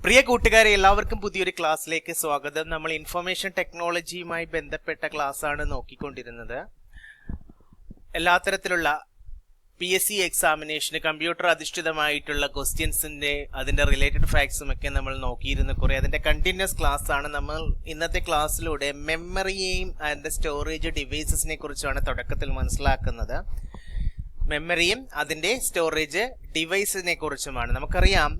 പ്രിയ കൂട്ടുകാരെ, എല്ലാവർക്കും പുതിയൊരു ക്ലാസ്സിലേക്ക് സ്വാഗതം. നമ്മൾ ഇൻഫർമേഷൻ ടെക്നോളജിയുമായി ബന്ധപ്പെട്ട ക്ലാസ് ആണ് നോക്കിക്കൊണ്ടിരുന്നത്. എല്ലാ തരത്തിലുള്ള PSC എക്സാമിനേഷന് കമ്പ്യൂട്ടർ അധിഷ്ഠിതമായിട്ടുള്ള ക്വസ്റ്റ്യൻസിന്റെ അതിന്റെ റിലേറ്റഡ് ഫാക്ട്സും ഒക്കെ നമ്മൾ നോക്കിയിരുന്നു കുറെ. അതിന്റെ കണ്ടിന്യൂസ് ക്ലാസ് ആണ്. നമ്മൾ ഇന്നത്തെ ക്ലാസ്സിലൂടെ മെമ്മറിയെയും അതിന്റെ സ്റ്റോറേജ് ഡിവൈസസിനെ കുറിച്ചാണ് തുടക്കത്തിൽ മനസ്സിലാക്കുന്നത്. മെമ്മറിയും അതിന്റെ സ്റ്റോറേജ് ഡിവൈസിനെ കുറിച്ചുമാണ്. നമുക്കറിയാം,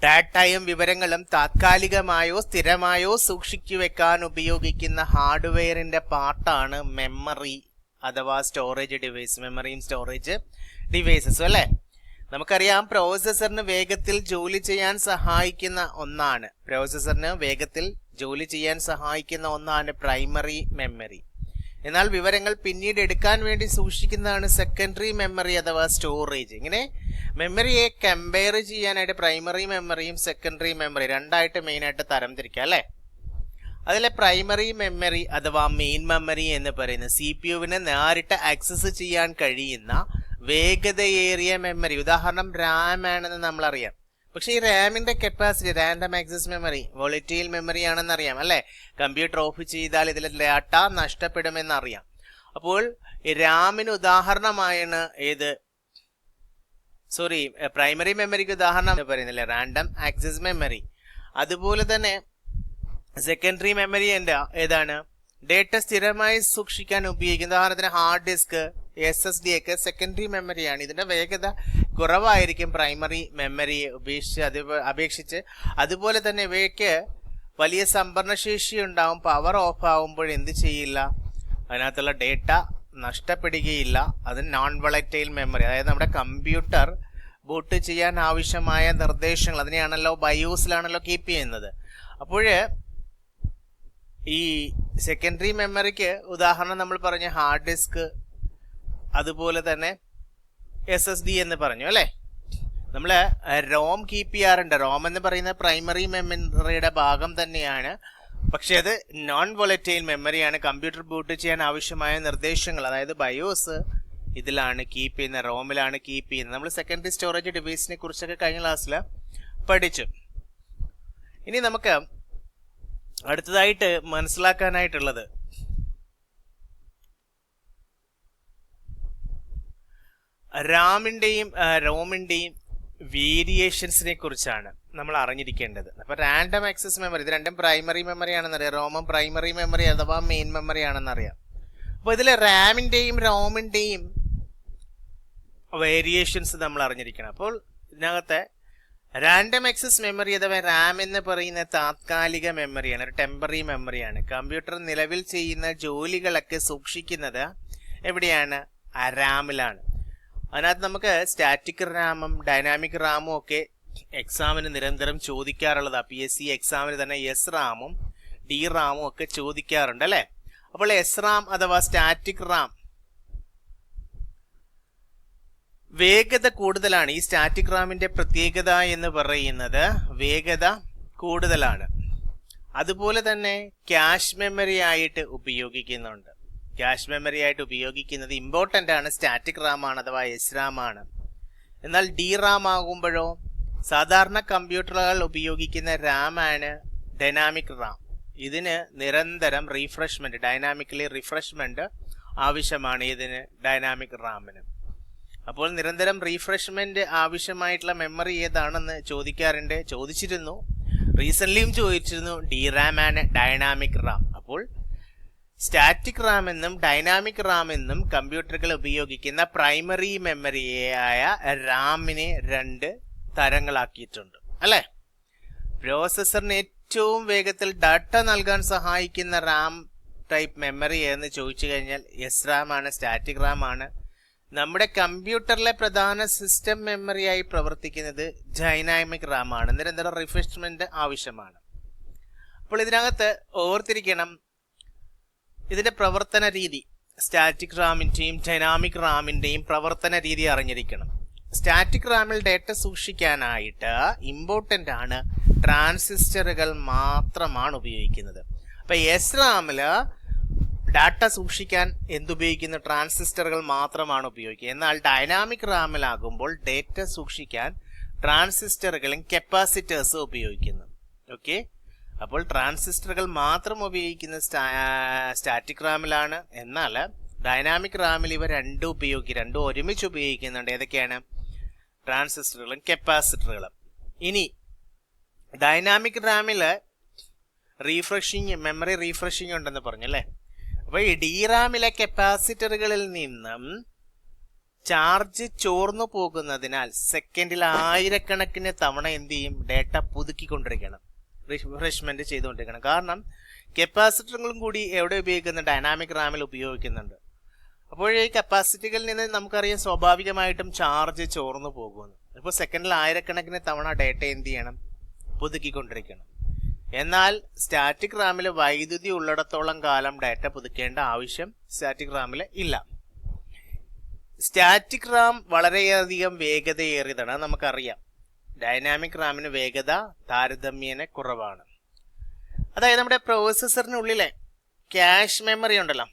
ഡാറ്റയും വിവരങ്ങളും താത്കാലികമായോ സ്ഥിരമായോ സൂക്ഷിച്ചു വെക്കാൻ ഉപയോഗിക്കുന്ന ഹാർഡ്വെയറിന്റെ പാർട്ടാണ് മെമ്മറി അഥവാ സ്റ്റോറേജ് ഡിവൈസ്. മെമ്മറിയും സ്റ്റോറേജ് ഡിവൈസസും അല്ലേ. നമുക്കറിയാം, പ്രോസസ്സറിന് വേഗത്തിൽ ജോലി ചെയ്യാൻ സഹായിക്കുന്ന ഒന്നാണ് പ്രൈമറി മെമ്മറി. എന്നാൽ വിവരങ്ങൾ പിന്നീട് എടുക്കാൻ വേണ്ടി സൂക്ഷിക്കുന്നതാണ് സെക്കൻഡറി മെമ്മറി അഥവാ സ്റ്റോറേജ്. ഇങ്ങനെ മെമ്മറിയെ കമ്പയർ ചെയ്യാനായിട്ട് പ്രൈമറി മെമ്മറിയും സെക്കൻഡറി മെമ്മറി രണ്ടായിട്ട് മെയിനായിട്ട് തരംതിരിക്കാം അല്ലേ. അതിലെ പ്രൈമറി മെമ്മറി അഥവാ മെയിൻ മെമ്മറി എന്ന് പറയുന്നത് CPU-വിന് നേരിട്ട് ആക്സസ് ചെയ്യാൻ കഴിയുന്ന വേഗതയേറിയ മെമ്മറി. ഉദാഹരണം RAM ആണെന്ന് നമ്മൾ അറിയാം. പക്ഷെ ഈ റാമിന്റെ capacity random access memory volatile memory ആണെന്ന് അറിയാം അല്ലെ. കമ്പ്യൂട്ടർ ഓഫ് ചെയ്താൽ ഇതിലെ ഡാറ്റ നഷ്ടപ്പെടുമെന്ന് അറിയാം. അപ്പോൾ റാമിന് ഉദാഹരണമായാണ് പ്രൈമറി മെമ്മറിക്ക് ഉദാഹരണം പറയുന്നില്ലേ, റാൻഡം ആക്സസ് മെമ്മറി. അതുപോലെ തന്നെ സെക്കൻഡറി മെമ്മറി ഏതാണ്? ഡേറ്റ സ്ഥിരമായി സൂക്ഷിക്കാൻ ഉപയോഗിക്കുന്ന ഉദാഹരണത്തിന് ഹാർഡ് ഡിസ്ക്, SSD ഒക്കെ സെക്കൻഡറി മെമ്മറിയാണ്. ഇതിന്റെ വേഗത കുറവായിരിക്കും പ്രൈമറി മെമ്മറിയെ അപേക്ഷിച്ച്. അതുപോലെ തന്നെ ഇവയ്ക്ക് വലിയ സംഭരണശേഷി ഉണ്ടാവും. പവർ ഓഫ് ആവുമ്പോൾ എന്ത് ചെയ്യില്ല, അതിനകത്തുള്ള ഡേറ്റ നഷ്ടപ്പെടുകയില്ല. അത് നോൺ വോളറ്റൈൽ മെമ്മറി. അതായത് നമ്മുടെ കമ്പ്യൂട്ടർ ബൂട്ട് ചെയ്യാൻ ആവശ്യമായ നിർദ്ദേശങ്ങൾ അതിനെയാണല്ലോ ബയോസിലാണല്ലോ കീപ്പ് ചെയ്യുന്നത്. അപ്പോൾ ഈ സെക്കൻഡറി മെമ്മറിക്ക് ഉദാഹരണം നമ്മൾ പറഞ്ഞ ഹാർഡ് ഡിസ്ക്, അതുപോലെ തന്നെ SSD എന്ന് പറഞ്ഞു അല്ലേ. നമ്മൾ ROM കീപ്പ് ചെയ്യാറുണ്ട്. ROM എന്ന് പറയുന്ന പ്രൈമറി മെമ്മറിയുടെ ഭാഗം തന്നെയാണ്. പക്ഷെ അത് നോൺ വോളറ്റൈൽ മെമ്മറിയാണ്. കമ്പ്യൂട്ടർ ബൂട്ട് ചെയ്യാൻ ആവശ്യമായ നിർദ്ദേശങ്ങൾ അതായത് ബയോസ് ഇതിലാണ് കീപ്പ് ചെയ്യുന്നത്, റോമിലാണ് കീപ്പ് ചെയ്യുന്നത്. നമ്മൾ സെക്കൻഡറി സ്റ്റോറേജ് ഡിവൈസിനെ കുറിച്ചൊക്കെ കഴിഞ്ഞ ക്ലാസ്സിൽ പഠിച്ചു. ഇനി നമുക്ക് അടുത്തതായിട്ട് മനസ്സിലാക്കാനായിട്ടുള്ളത് റാമിന്റെയും റോമിന്റെയും വേരിയേഷൻസിനെ കുറിച്ചാണ് നമ്മൾ അറിഞ്ഞിരിക്കേണ്ടത്. അപ്പൊ റാൻഡം ആക്സസ് മെമ്മറി ഇത് രണ്ടും പ്രൈമറി മെമ്മറി ആണെന്നറിയാം. റോമും പ്രൈമറി മെമ്മറി അഥവാ മെയിൻ മെമ്മറി ആണെന്നറിയാം. അപ്പൊ ഇതിൽ റാമിന്റെയും റോമിന്റെയും വേരിയേഷൻസ് നമ്മൾ അറിഞ്ഞിരിക്കണം. അപ്പോൾ ഇതിനകത്തെ റാൻഡം ആക്സസ് മെമ്മറി അഥവാ റാം എന്ന് പറയുന്ന താത്കാലിക മെമ്മറിയാണ്, ഒരു ടെമ്പററി മെമ്മറിയാണ്. കമ്പ്യൂട്ടർ നിലവിൽ ചെയ്യുന്ന ജോലികളൊക്കെ സൂക്ഷിക്കുന്നത് എവിടെയാണ്? റാമിലാണ്. അതിനകത്ത് നമുക്ക് സ്റ്റാറ്റിക് റാമും ഡൈനാമിക് റാമും ഒക്കെ എക്സാമിന് നിരന്തരം ചോദിക്കാറുള്ളതാ. PSC എക്സാമിന് തന്നെ SRAM-ഉം DRAM-ഉം ഒക്കെ ചോദിക്കാറുണ്ട് അല്ലെ. അപ്പോൾ SRAM അഥവാ സ്റ്റാറ്റിക് റാം വേഗത കൂടുതലാണ്. ഈ സ്റ്റാറ്റിക് റാമിന്റെ പ്രത്യേകത എന്ന് പറയുന്നത് വേഗത കൂടുതലാണ്. അതുപോലെ തന്നെ ക്യാഷ് മെമ്മറി ആയിട്ട് ഉപയോഗിക്കുന്നുണ്ട്. ക്യാഷ് മെമ്മറി ആയിട്ട് ഉപയോഗിക്കുന്നത് ഇമ്പോർട്ടൻ്റ് ആണ്. സ്റ്റാറ്റിക് റാം ആണ് അഥവാ SRAM ആണ്. എന്നാൽ DRAM ആകുമ്പോഴോ സാധാരണ കമ്പ്യൂട്ടറുകൾ ഉപയോഗിക്കുന്ന റാം ആണ് ഡൈനാമിക് റാം. ഇതിന് നിരന്തരം റീഫ്രഷ്മെന്റ്, ഡൈനാമിക്കലി റിഫ്രഷ്മെന്റ് ആവശ്യമാണ് ഇതിന്, ഡൈനാമിക് റാമിന്. അപ്പോൾ നിരന്തരം റീഫ്രഷ്മെന്റ് ആവശ്യമായിട്ടുള്ള മെമ്മറി ഏതാണെന്ന് ചോദിച്ചിരുന്നു. റീസെന്റ്ലിയും ചോദിച്ചിരുന്നു. DRAM ആണ് ഡൈനാമിക് റാം. അപ്പോൾ സ്റ്റാറ്റിക് റാം എന്നും ഡൈനാമിക് റാം എന്നും കമ്പ്യൂട്ടറുകൾ ഉപയോഗിക്കുന്ന പ്രൈമറി മെമ്മറിയായ റാമിനെ രണ്ട് തരങ്ങളാക്കിയിട്ടുണ്ട് അല്ലെ. പ്രോസസ്സറിന് ഏറ്റവും വേഗത്തിൽ ഡാറ്റ നൽകാൻ സഹായിക്കുന്ന റാം ടൈപ്പ് മെമ്മറി എന്ന് ചോദിച്ചു കഴിഞ്ഞാൽ SRAM ആണ്, സ്റ്റാറ്റിക് റാം ആണ്. നമ്മുടെ കമ്പ്യൂട്ടറിലെ പ്രധാന സിസ്റ്റം മെമ്മറിയായി പ്രവർത്തിക്കുന്നത് ഡൈനാമിക് റാം ആണ്. നിരന്തരം റിഫ്രഷ്മെന്റ് ആവശ്യമാണ്. അപ്പോൾ ഇതിനകത്ത് ഓർത്തിരിക്കണം, ഇതിന്റെ പ്രവർത്തന രീതി സ്റ്റാറ്റിക് റാമിന്റെയും ഡൈനാമിക് റാമിന്റെയും പ്രവർത്തന രീതി അറിഞ്ഞിരിക്കണം. സ്റ്റാറ്റിക് റാമിൽ ഡേറ്റ സൂക്ഷിക്കാനായിട്ട് ഇമ്പോർട്ടൻ്റ് ആണ് ട്രാൻസിസ്റ്ററുകൾ മാത്രമാണ് ഉപയോഗിക്കുന്നത്. അപ്പൊ SRAM-ല് ഡാറ്റ സൂക്ഷിക്കാൻ എന്തുപയോഗിക്കുന്ന ട്രാൻസിസ്റ്ററുകൾ മാത്രമാണ് ഉപയോഗിക്കുക. എന്നാൽ ഡൈനാമിക് റാമിലാകുമ്പോൾ ഡേറ്റ സൂക്ഷിക്കാൻ ട്രാൻസിസ്റ്ററുകളും കപ്പാസിറ്റേഴ്സും ഉപയോഗിക്കുന്നു. ഓക്കെ, അപ്പോൾ ട്രാൻസിസ്റ്ററുകൾ മാത്രം ഉപയോഗിക്കുന്ന സ്റ്റാറ്റിക് റാമിലാണ്. എന്നാൽ ഡൈനാമിക് റാമിൽ ഇവ രണ്ടും ഒരുമിച്ച് ഉപയോഗിക്കുന്നുണ്ട്. ഏതൊക്കെയാണ്? ട്രാൻസിസ്റ്ററുകളും കപ്പാസിറ്ററുകളും. ഇനി ഡൈനാമിക് റാമില് മെമ്മറി റീഫ്രഷിങ് ഉണ്ടെന്ന് പറഞ്ഞല്ലേ. അപ്പൊ ഈ ഡി റാമിലെ കപ്പാസിറ്ററുകളിൽ നിന്നും ചാർജ് ചോർന്നു പോകുന്നതിനാൽ സെക്കൻഡിൽ ആയിരക്കണക്കിന് തവണ എന്ത് ചെയ്യും? ഡേറ്റ പുതുക്കിക്കൊണ്ടിരിക്കണം, റിഫ്രഷ്മെന്റ് ചെയ്തുകൊണ്ടിരിക്കണം. കാരണം കപ്പാസിറ്ററുകളും കൂടി എവിടെ ഉപയോഗിക്കുന്നുണ്ട്? ഡൈനാമിക് റാമിൽ ഉപയോഗിക്കുന്നുണ്ട്. അപ്പോൾ ഈ കപ്പാസിറ്റികളിൽ നിന്ന് നമുക്കറിയാം സ്വാഭാവികമായിട്ടും ചാർജ് ചോർന്നു പോകുമെന്ന്. ഇപ്പോൾ സെക്കൻഡിൽ ആയിരക്കണക്കിന് തവണ ഡേറ്റ എന്ത് ചെയ്യണം? പുതുക്കിക്കൊണ്ടിരിക്കണം. എന്നാൽ സ്റ്റാറ്റിക് റാമിൽ വൈദ്യുതി ഉള്ളിടത്തോളം കാലം ഡേറ്റ പുതുക്കേണ്ട ആവശ്യം സ്റ്റാറ്റിക് റാമിൽ ഇല്ല. സ്റ്റാറ്റിക് റാം വളരെയധികം വേഗതയേറിയതാണ്, നമുക്കറിയാം. ഡൈനാമിക് റാമിന് വേഗത താരതമ്യേന കുറവാണ്. അതായത് നമ്മുടെ പ്രോസസ്സറിനുള്ളിലെ ക്യാഷ് മെമ്മറി ഉണ്ടല്ലോ,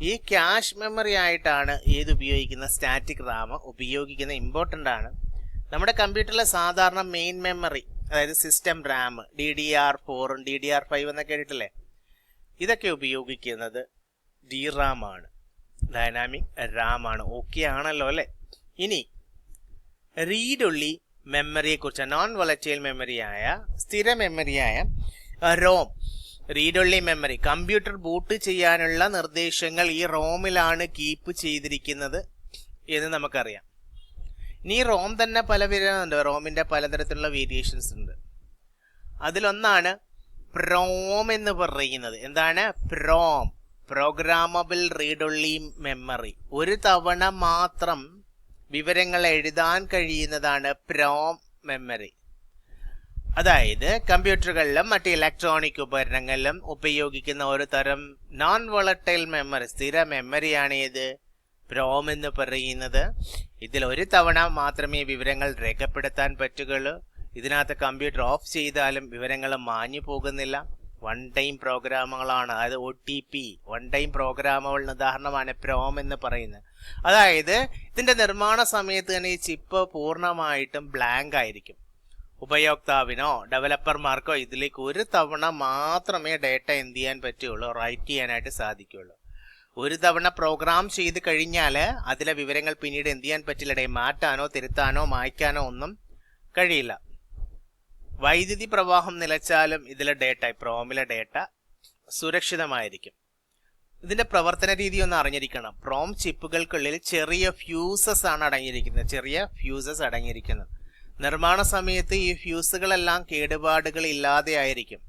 ഈ ക്യാഷ് മെമ്മറി ആയിട്ടാണ് ഉപയോഗിക്കുന്ന സ്റ്റാറ്റിക് റാം ഉപയോഗിക്കുന്ന. ഇമ്പോർട്ടൻ്റ് ആണ്. നമ്മുടെ കമ്പ്യൂട്ടറിലെ സാധാരണ മെയിൻ മെമ്മറി, അതായത് സിസ്റ്റം റാം, DDR4 DDR5 എന്നൊക്കെ കേട്ടിട്ടില്ലേ, ഇതൊക്കെ ഉപയോഗിക്കുന്നത് ഡി റാം ആണ്, ഡൈനാമിക് റാം ആണ്. ഓക്കെ ആണല്ലോ അല്ലെ. ഇനി റീഡ് ഒൺലി മെമ്മറിയെ കുറിച്ച്, നോൺ വോളറ്റൈൽ മെമ്മറിയായ സ്ഥിര മെമ്മറിയായ ROM, read only memory, computer boot ചെയ്യാനുള്ള നിർദ്ദേശങ്ങൾ ഈ റോമിലാണ് കീപ്പ് ചെയ്തിരിക്കുന്നത് എന്ന് നമുക്കറിയാം. ഇനി റോം തന്നെ പലവിധമുണ്ട്, റോമിന്റെ പലതരത്തിലുള്ള വേരിയേഷൻസ് ഉണ്ട്. അതിലൊന്നാണ് പ്രോം എന്ന് പറയുന്നത്. എന്താണ് PROM? Programmable read only memory. ഒരു തവണ മാത്രം വിവരങ്ങൾ എഴുതാൻ കഴിയുന്നതാണ് പ്രോം മെമ്മറി. അതായത് കമ്പ്യൂട്ടറുകളിലും മറ്റ് ഇലക്ട്രോണിക് ഉപകരണങ്ങളിലും ഉപയോഗിക്കുന്ന ഒരു തരം നോൺ വോളറ്റൈൽ മെമ്മറി, സ്ഥിര മെമ്മറിയാണ് ഏത്? പ്രോം എന്ന് പറയുന്നത്. ഇതിൽ ഒരു തവണ മാത്രമേ വിവരങ്ങൾ രേഖപ്പെടുത്താൻ പറ്റുകയുള്ളൂ. ഇതിനകത്ത് കമ്പ്യൂട്ടർ ഓഫ് ചെയ്താലും വിവരങ്ങൾ മാഞ്ഞു പോകുന്നില്ല. വൺ ടൈം പ്രോഗ്രാമുകളാണ്, അതായത് OTP, വൺ ടൈം പ്രോഗ്രാമുകളുടെ ഉദാഹരണമാണ് പ്രോം എന്ന് പറയുന്നത്. അതായത് ഇതിന്റെ നിർമ്മാണ സമയത്ത് തന്നെ ഈ ചിപ്പ് പൂർണ്ണമായിട്ടും ബ്ലാങ്ക് ആയിരിക്കും. ഉപയോക്താവിനോ ഡെവലപ്പർമാർക്കോ ഇതിലേക്ക് ഒരു തവണ മാത്രമേ ഡേറ്റ എന്ത് ചെയ്യാൻ പറ്റുള്ളൂ? റൈറ്റ് ചെയ്യാനായിട്ട് സാധിക്കുള്ളൂ. ഒരു തവണ പ്രോഗ്രാം ചെയ്ത് കഴിഞ്ഞാൽ അതിലെ വിവരങ്ങൾ പിന്നീട് എന്ത് ചെയ്യാൻ പറ്റില്ല? മാറ്റാനോ തിരുത്താനോ മായ്ക്കാനോ ഒന്നും കഴിയില്ല. വൈദ്യുതി പ്രവാഹം നിലച്ചാലും ഇതിലെ ഡേറ്റ, പ്രോമിലെ ഡേറ്റ സുരക്ഷിതമായിരിക്കും. ഇതിന്റെ പ്രവർത്തന രീതി ഒന്ന് അറിഞ്ഞിരിക്കണം. പ്രോം ചിപ്പുകൾക്കുള്ളിൽ ചെറിയ ഫ്യൂസസ് ആണ് അടങ്ങിയിരിക്കുന്നത്. നിർമ്മാണ സമയത്ത് ഈ ഫ്യൂസുകളെല്ലാം കേടുപാടുകൾ ഇല്ലാതെ ആയിരിക്കും.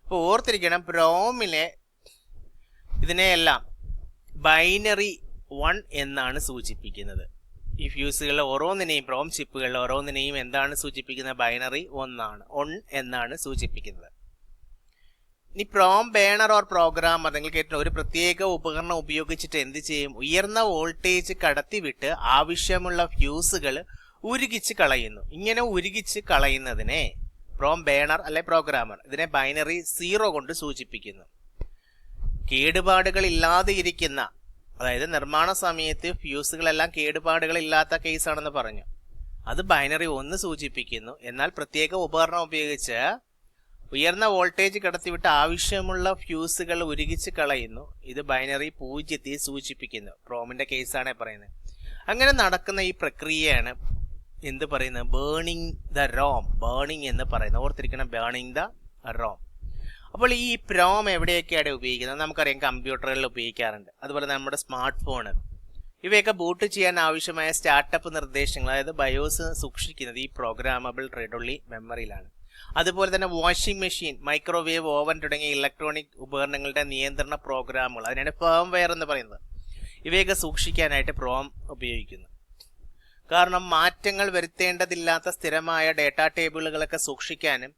അപ്പോൾ ഓർത്തിരിക്കണം, പ്രോമിലെ ഇതിനെയെല്ലാം ബൈനറി 1 എന്നാണ് സൂചിപ്പിക്കുന്നത്. ഈ ഫ്യൂസുകളിലെ ഓരോന്നിനെയും, പ്രോം ചിപ്പുകളിലെ ഓരോന്നിനെയും എന്താണ് സൂചിപ്പിക്കുന്നത്? ബൈനറി 1 എന്നാണ് സൂചിപ്പിക്കുന്നത്. ഇനി പ്രോം ബേണർ ഓർ പ്രോഗ്രാമർ, നിങ്ങൾ കേട്ടോ, ഒരു പ്രത്യേക ഉപകരണം ഉപയോഗിച്ചിട്ട് എന്ത് ചെയ്യും? ഉയർന്ന വോൾട്ടേജ് കടത്തിവിട്ട് ആവശ്യമുള്ള ഫ്യൂസുകൾ ഉരുകിച്ച് കളയുന്നു. ഇങ്ങനെ ഉരുകിച്ച് കളയുന്നതിനെ പ്രോം ബേണർ അല്ലെ പ്രോഗ്രാമർ, ഇതിനെ ബൈനറി 0 കൊണ്ട് സൂചിപ്പിക്കുന്നു. കേടുപാടുകൾ ഇല്ലാതെ ഇരിക്കുന്ന, അതായത് നിർമ്മാണ സമയത്ത് ഫ്യൂസുകളെല്ലാം കേടുപാടുകൾ ഇല്ലാത്ത കേസാണെന്ന് പറഞ്ഞു, അത് ബൈനറി 1 സൂചിപ്പിക്കുന്നു. എന്നാൽ പ്രത്യേക ഉപകരണം ഉപയോഗിച്ച് ഉയർന്ന വോൾട്ടേജ് കടത്തിവിട്ട് ആവശ്യമുള്ള ഫ്യൂസുകൾ ഉരുകിച്ച് കളയുന്നു, ഇത് ബൈനറി 0 സൂചിപ്പിക്കുന്നു. പ്രോമിന്റെ കേസാണ് പറയുന്നത്. അങ്ങനെ നടക്കുന്ന ഈ പ്രക്രിയയാണ് എന്ത് പറയുന്നത്? ബേണിംഗ് ദ റോം, ബേണിംഗ് എന്ന് പറയുന്നത്. ഓർത്തിരിക്കണം, ബേണിംഗ് ദ റോം. അപ്പോൾ ഈ പ്രോം എവിടെയൊക്കെയാണ് ഉപയോഗിക്കുന്നത്? നമുക്കറിയാം, കമ്പ്യൂട്ടറുകളിൽ ഉപയോഗിക്കാറുണ്ട്. അതുപോലെ നമ്മുടെ സ്മാർട്ട് ഫോൺ, ഇവയൊക്കെ ബൂട്ട് ചെയ്യാൻ ആവശ്യമായ സ്റ്റാർട്ടപ്പ് നിർദ്ദേശങ്ങൾ, അതായത് ബയോസ് സൂക്ഷിക്കുന്നത് ഈ പ്രോഗ്രാമബിൾ റീഡ് ഒൺലി മെമ്മറിയിലാണ്. അതുപോലെ തന്നെ വാഷിംഗ് മെഷീൻ, മൈക്രോവേവ് ഓവൻ തുടങ്ങിയ ഇലക്ട്രോണിക് ഉപകരണങ്ങളുടെ നിയന്ത്രണ പ്രോഗ്രാമുകൾ, അതിനാണ് ഫേംവെയർ എന്ന് പറയുന്നത്. ഇവയൊക്കെ സൂക്ഷിക്കാനായിട്ട് പ്രോം ഉപയോഗിക്കുന്നു. കാരണം മാറ്റങ്ങൾ വരുത്തേണ്ടതില്ലാത്ത സ്ഥിരമായ ഡേറ്റാ ടേബിളുകളൊക്കെ സൂക്ഷിക്കാനും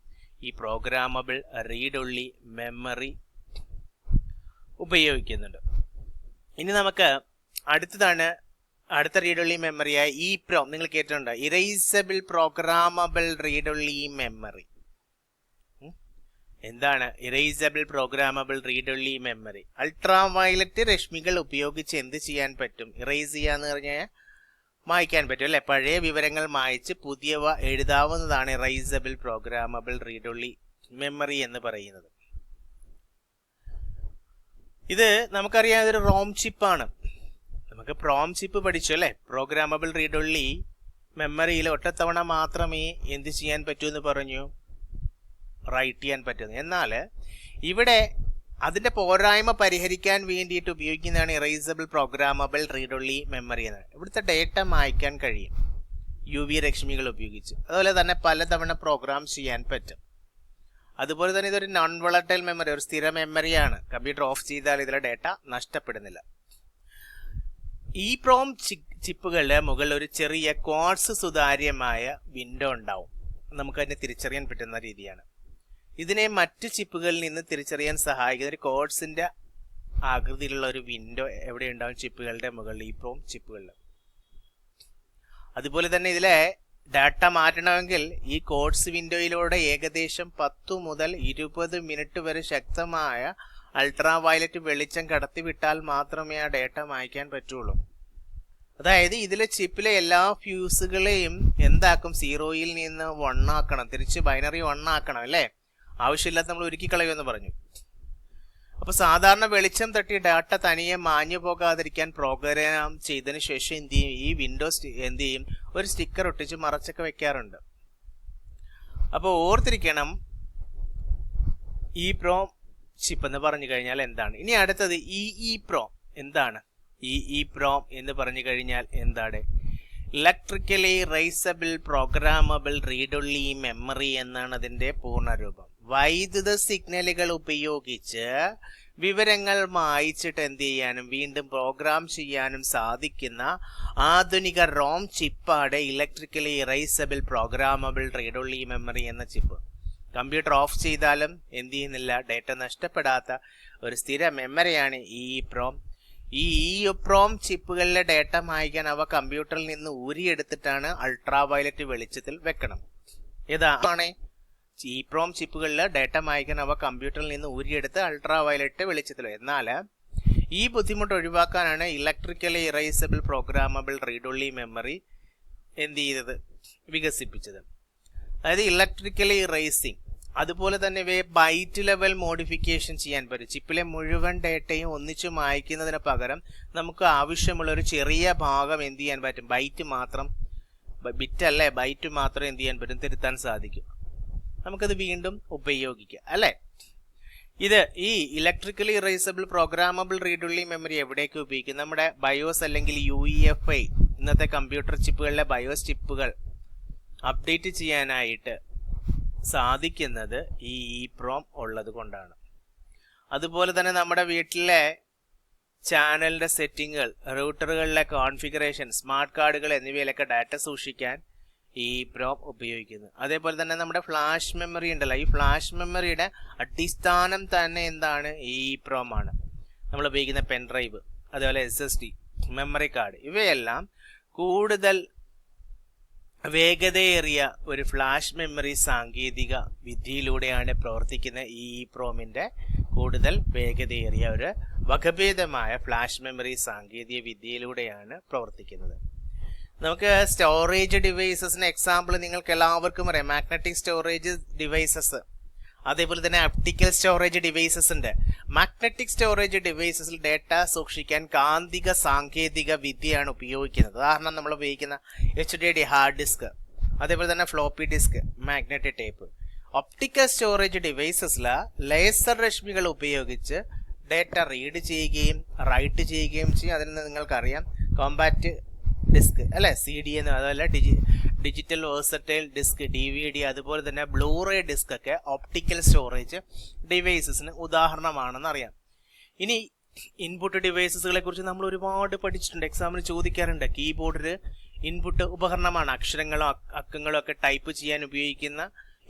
ഈ പ്രോഗ്രാമബിൾ റീഡ് ഒൺലി മെമ്മറി ഉപയോഗിക്കുന്നുണ്ട്. ഇനി നമുക്ക് അടുത്ത റീഡ് ഒൺലി മെമ്മറിയായ EEPROM, നിങ്ങൾ കേട്ടിട്ടുണ്ട്, erasable programmable read only memory. എന്താണ് erasable programmable read only memory? Ultraviolet രശ്മികൾ ഉപയോഗിച്ച് എന്ത് ചെയ്യാൻ പറ്റും? ഇറേസ് ചെയ്യാന്ന് പറഞ്ഞാൽ മായ്ക്കാൻ പറ്റും അല്ലെ. പഴയ വിവരങ്ങൾ മായ്ച്ച് പുതിയവ എഴുതാവുന്നതാണ് erasable programmable read only memory എന്ന് പറയുന്നത്. ഇത് നമുക്കറിയാം, ഇതൊരു റോം ചിപ്പാണ്. നമുക്ക് പ്രോം ചിപ്പ് പഠിച്ചു അല്ലെ. പ്രോഗ്രാമബിൾ റീഡ് ഒൺലി മെമ്മറിയിൽ ഒറ്റത്തവണ മാത്രമേ എന്ത് ചെയ്യാൻ പറ്റൂ എന്ന് പറഞ്ഞു, റൈറ്റ് ചെയ്യാൻ പറ്റുന്നു. എന്നാൽ ഇവിടെ അതിന്റെ പോരായ്മ പരിഹരിക്കാൻ വേണ്ടിയിട്ട് ഉപയോഗിക്കുന്നതാണ് erasable programmable read only memory എന്ന്. ഇവിടുത്തെ ഡേറ്റ മായ്ക്കാൻ കഴിയും UV രശ്മികൾ ഉപയോഗിച്ച്. അതുപോലെ തന്നെ പലതവണ പ്രോഗ്രാം ചെയ്യാൻ പറ്റും. അതുപോലെ തന്നെ ഇതൊരു നോൺ വോളറ്റൈൽ മെമ്മറി, ഒരു സ്ഥിര മെമ്മറിയാണ്. കമ്പ്യൂട്ടർ ഓഫ് ചെയ്താൽ ഇതിലെ ഡേറ്റ നഷ്ടപ്പെടുന്നില്ല. ഈ പ്രോം ചിപ്പുകളുടെ മുകളിൽ ഒരു ചെറിയ ക്വാർട്സ് സുതാര്യമായ വിൻഡോ ഉണ്ടാവും. നമുക്കതിനെ തിരിച്ചറിയാൻ പറ്റുന്ന രീതിയാണ്. ഇതിനെ മറ്റു ചിപ്പുകളിൽ നിന്ന് തിരിച്ചറിയാൻ സഹായിക്കുന്ന ഒരു ക്വാർട്സിന്റെ ആകൃതിയിലുള്ള ഒരു വിൻഡോ എവിടെ ഉണ്ടാവും? ചിപ്പുകളുടെ മുകളിൽ, ഈ പ്രോം ചിപ്പുകളിൽ. അതുപോലെ തന്നെ ഇതിലെ ഡാറ്റ മാറ്റണമെങ്കിൽ ഈ ക്വാർട്സ് വിൻഡോയിലൂടെ ഏകദേശം 10 മുതൽ 20 മിനിറ്റ് വരെ ശക്തമായ അൾട്രാ വയലറ്റ് വെളിച്ചം കടത്തിവിട്ടാൽ മാത്രമേ ആ ഡേറ്റ മായ്ക്കാൻ പറ്റുള്ളൂ. അതായത് ഇതിലെ ചിപ്പിലെ എല്ലാ ഫ്യൂസുകളെയും എന്താക്കും? 0യിൽ നിന്ന് 1 ആക്കണം, തിരിച്ച് ബൈനറി 1 ആക്കണം അല്ലേ. ആവശ്യമില്ലാത്ത നമ്മൾ ഒരുക്കി കളയുമെന്ന് പറഞ്ഞു. അപ്പൊ സാധാരണ വെളിച്ചം തട്ടി ഡാറ്റ തനിയെ മാഞ്ഞു പോകാതിരിക്കാൻ പ്രോഗ്രാം ചെയ്തതിനു ശേഷം എന്ത് ചെയ്യും? ഈ വിൻഡോസ് എന്ത് ചെയ്യും? ഒരു സ്റ്റിക്കർ ഒട്ടിച്ച് മറച്ചൊക്കെ വെക്കാറുണ്ട്. അപ്പോൾ ഓർത്തിരിക്കണം, ഈ പ്രോം ചിപ്പ് എന്ന് പറഞ്ഞു കഴിഞ്ഞാൽ എന്താണ്. ഇനി അടുത്തത് ഇ പ്രോം എന്താണ്? ഇ പ്രോം എന്ന് പറഞ്ഞു കഴിഞ്ഞാൽ എന്താണ്? Electrically erasable programmable read only memory എന്നാണ് അതിന്റെ പൂർണ്ണരൂപം. വൈദ്യുത സിഗ്നലുകൾ ഉപയോഗിച്ച് വിവരങ്ങൾ മായ്ച്ചിട്ട് എന്ത് ചെയ്യാനും വീണ്ടും പ്രോഗ്രാം ചെയ്യാനും സാധിക്കുന്ന ആധുനിക റോം ചിപ്പാണ് electrically erasable programmable read only memory എന്ന ചിപ്പ്. കമ്പ്യൂട്ടർ ഓഫ് ചെയ്താലും എന്ത് ചെയ്യുന്നില്ല, ഡേറ്റ നഷ്ടപ്പെടാത്ത ഒരു സ്ഥിര മെമ്മറിയാണ് ഈ പ്രോം. ഈ പ്രോം ചിപ്പുകളിലെ ഡേറ്റ മായ്ക്കാൻ അവ കമ്പ്യൂട്ടറിൽ നിന്ന് ഊരിയെടുത്തിട്ടാണ് അൾട്രാ വയലറ്റ് വെളിച്ചത്തിൽ വെക്കണം. ഇതാണ് ഈ പ്രോം ചിപ്പുകളിൽ ഡേറ്റ മായ്ക്കാൻ അവ കമ്പ്യൂട്ടറിൽ നിന്ന് ഊരിയെടുത്ത് അൾട്രാ വയലറ്റ് വെളിച്ചത്തിൽ. എന്നാൽ ഈ ബുദ്ധിമുട്ട് ഒഴിവാക്കാനാണ് electrically erasable programmable read only memory എന്ത് ചെയ്തത്? വികസിപ്പിച്ചത്. അതായത് ഇലക്ട്രിക്കലി ഇറൈസിങ്. അതുപോലെ തന്നെ ഇവയെ ബൈറ്റ് ലെവൽ മോഡിഫിക്കേഷൻ ചെയ്യാൻ പറ്റും. ചിപ്പിലെ മുഴുവൻ ഡേറ്റയും ഒന്നിച്ചു മായ്ക്കുന്നതിന് പകരം നമുക്ക് ആവശ്യമുള്ള ഒരു ചെറിയ ഭാഗം എന്ത് ചെയ്യാൻ പറ്റും? ബൈറ്റ് മാത്രം, ബിറ്റല്ലേ, ബൈറ്റ് മാത്രം എന്ത് ചെയ്യാൻ പറ്റും? തിരുത്താൻ സാധിക്കും. നമുക്കത് വീണ്ടും ഉപയോഗിക്കാം അല്ലേ. ഇത് ഈ electrically erasable programmable read only memory എവിടേക്ക് ഉപയോഗിക്കും? നമ്മുടെ ബയോസ് അല്ലെങ്കിൽ UEFI, ഇന്നത്തെ കമ്പ്യൂട്ടർ ചിപ്പുകളിലെ ബയോസ് ചിപ്പുകൾ അപ്ഡേറ്റ് ചെയ്യാനായിട്ട് സാധിക്കുന്നത് ഈ പ്രോം ഉള്ളത് കൊണ്ടാണ്. അതുപോലെ തന്നെ നമ്മുടെ വീട്ടിലെ ചാനലിന്റെ സെറ്റിങ്ങുകൾ, റൂട്ടറുകളിലെ കോൺഫിഗറേഷൻ, സ്മാർട്ട് കാർഡുകൾ എന്നിവയിലൊക്കെ ഡാറ്റ സൂക്ഷിക്കാൻ ഈ പ്രോം ഉപയോഗിക്കുന്നു. അതേപോലെ തന്നെ നമ്മുടെ ഫ്ലാഷ് മെമ്മറി ഉണ്ടല്ലോ, ഈ ഫ്ലാഷ് മെമ്മറിയുടെ അടിസ്ഥാനം തന്നെ എന്താണ്? ഈ പ്രോം ആണ്. നമ്മൾ ഉപയോഗിക്കുന്ന പെൻഡ്രൈവ്, അതേപോലെ SSD, മെമ്മറി കാർഡ്, ഇവയെല്ലാം കൂടുതൽ വേഗതയേറിയ ഒരു ഫ്ലാഷ് മെമ്മറി സാങ്കേതിക വിദ്യയിലൂടെയാണ് പ്രവർത്തിക്കുന്നത്. ഈ പ്രോമിന്റെ കൂടുതൽ വേഗതയേറിയ ഒരു വകഭേദമായ ഫ്ലാഷ് മെമ്മറി സാങ്കേതിക വിദ്യയിലൂടെയാണ് പ്രവർത്തിക്കുന്നത്. നമുക്ക് സ്റ്റോറേജ് ഡിവൈസസിന് എക്സാമ്പിൾ നിങ്ങൾക്ക് എല്ലാവർക്കും അറിയാം. മാഗ്നറ്റിക് സ്റ്റോറേജ് ഡിവൈസസ്, അതേപോലെ തന്നെ ഒപ്റ്റിക്കൽ സ്റ്റോറേജ് ഡിവൈസസ് ഉണ്ട്. മാഗ്നറ്റിക് സ്റ്റോറേജ് ഡിവൈസസിൽ ഡേറ്റ സൂക്ഷിക്കാൻ കാന്തിക സാങ്കേതിക വിദ്യയാണ് ഉപയോഗിക്കുന്നത്. ഉദാഹരണം നമ്മൾ ഉപയോഗിക്കുന്ന HDD ഹാർഡ് ഡിസ്ക്, അതേപോലെ തന്നെ floppy disk, magnetic tape. Optical storage laser രശ്മികൾ ഉപയോഗിച്ച് ഡേറ്റ റീഡ് ചെയ്യുകയും റൈറ്റ് ചെയ്യുകയും ചെയ്യും. അതിൽ നിന്ന് നിങ്ങൾക്കറിയാം കോമ്പാക്റ്റ് ഡിസ്ക് അല്ലെ, CD എന്ന്, അതുപോലെ ഡിജിറ്റൽ വേഴ്സറ്റൈൽ ഡിസ്ക്, DVD, അതുപോലെ തന്നെ ബ്ലൂറേ ഡിസ്ക് ഒക്കെ ഒപ്റ്റിക്കൽ സ്റ്റോറേജ് ഡിവൈസസിന് ഉദാഹരണമാണെന്ന് അറിയാം. ഇനി ഇൻപുട്ട് ഡിവൈസസുകളെ കുറിച്ച് നമ്മൾ ഒരുപാട് പഠിച്ചിട്ടുണ്ട്, എക്സാമിന് ചോദിക്കാറുണ്ട്. കീബോർഡ് ഇൻപുട്ട് ഉപകരണമാണ്, അക്ഷരങ്ങളോ അക്കങ്ങളോ ഒക്കെ ടൈപ്പ് ചെയ്യാൻ ഉപയോഗിക്കുന്ന